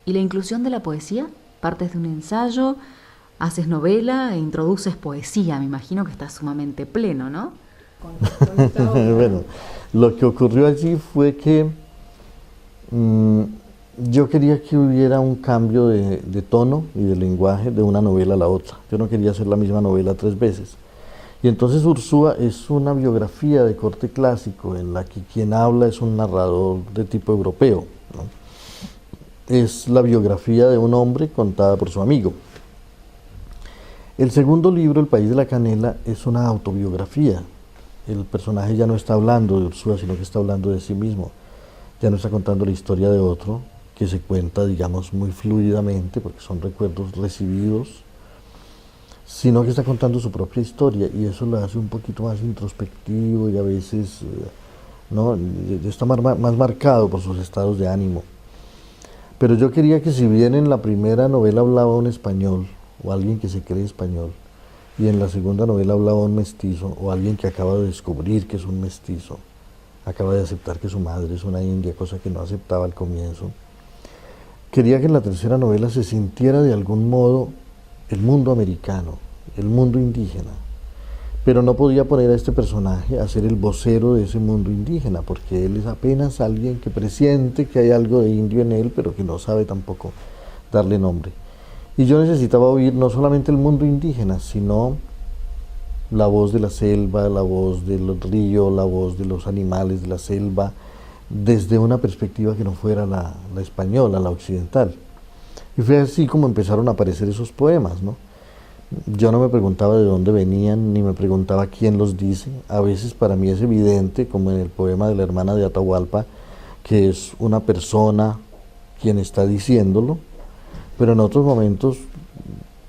¿Y la inclusión de la poesía? ¿Partes de un ensayo? ¿Haces novela e introduces poesía? Me imagino que estás sumamente pleno, ¿no? Con esta obra. Bueno, lo que ocurrió allí fue que mm, yo quería que hubiera un cambio de tono y de lenguaje de una novela a la otra. Yo no quería hacer la misma novela 3 veces. Y entonces Ursúa es una biografía de corte clásico en la que quien habla es un narrador de tipo europeo, ¿no? Es la biografía de un hombre contada por su amigo. El segundo libro, El País de la Canela, es una autobiografía. El personaje ya no está hablando de Ursúa, sino que está hablando de sí mismo. Ya no está contando la historia de otro, que se cuenta, digamos, muy fluidamente, porque son recuerdos recibidos, sino que está contando su propia historia, y eso lo hace un poquito más introspectivo y a veces ¿no? Está más marcado por sus estados de ánimo. Pero yo quería que, si bien en la primera novela hablaba un español, o alguien que se cree español, y en la segunda novela hablaba un mestizo, o alguien que acaba de descubrir que es un mestizo, acaba de aceptar que su madre es una india, cosa que no aceptaba al comienzo, quería que en la tercera novela se sintiera de algún modo el mundo americano, el mundo indígena. Pero no podía poner a este personaje a ser el vocero de ese mundo indígena, porque él es apenas alguien que presiente que hay algo de indio en él, pero que no sabe tampoco darle nombre. Y yo necesitaba oír no solamente el mundo indígena, sino la voz de la selva, la voz del río, la voz de los animales de la selva, desde una perspectiva que no fuera la española, la occidental. Y fue así como empezaron a aparecer esos poemas, ¿no? Yo no me preguntaba de dónde venían, ni me preguntaba quién los dice. A veces para mí es evidente, como en el poema de la hermana de Atahualpa, que es una persona quien está diciéndolo, pero en otros momentos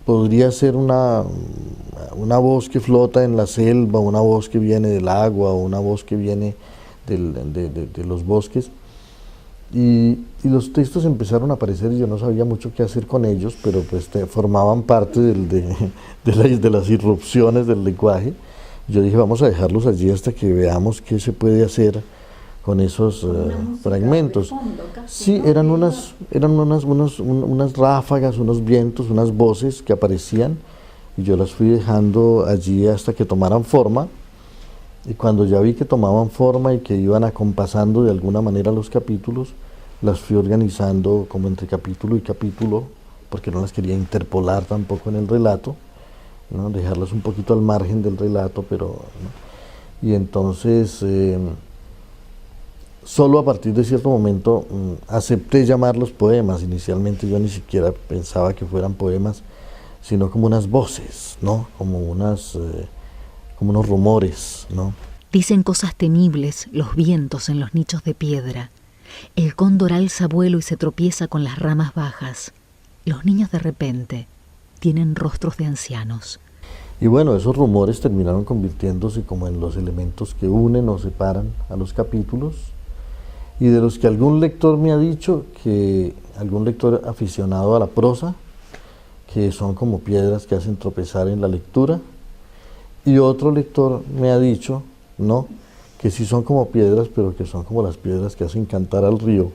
podría ser una voz que flota en la selva, una voz que viene del agua, o una voz que viene de los bosques. Y los textos empezaron a aparecer y yo no sabía mucho qué hacer con ellos, pero pues formaban parte de las irrupciones del lenguaje. Yo dije, vamos a dejarlos allí hasta que veamos qué se puede hacer con esos fragmentos. Fondo, casi, Sí, ¿no? unas ráfagas, unos vientos, unas voces que aparecían, y yo las fui dejando allí hasta que tomaran forma. Y cuando ya vi que tomaban forma y que iban acompasando de alguna manera los capítulos, las fui organizando como entre capítulo y capítulo, porque no las quería interpolar tampoco en el relato, ¿no? Dejarlas un poquito al margen del relato, pero ¿no? Y entonces solo a partir de cierto momento acepté llamarlos poemas. Inicialmente yo ni siquiera pensaba que fueran poemas, sino como unas voces, ¿no? Como unos rumores, ¿no? Dicen cosas temibles los vientos en los nichos de piedra. El cóndor alza vuelo y se tropieza con las ramas bajas. Los niños de repente tienen rostros de ancianos. Y bueno, esos rumores terminaron convirtiéndose como en los elementos que unen o separan a los capítulos, y de los que algún lector me ha dicho, que algún lector aficionado a la prosa, que son como piedras que hacen tropezar en la lectura, y otro lector me ha dicho, no, que sí son como piedras, pero que son como las piedras que hacen cantar al río.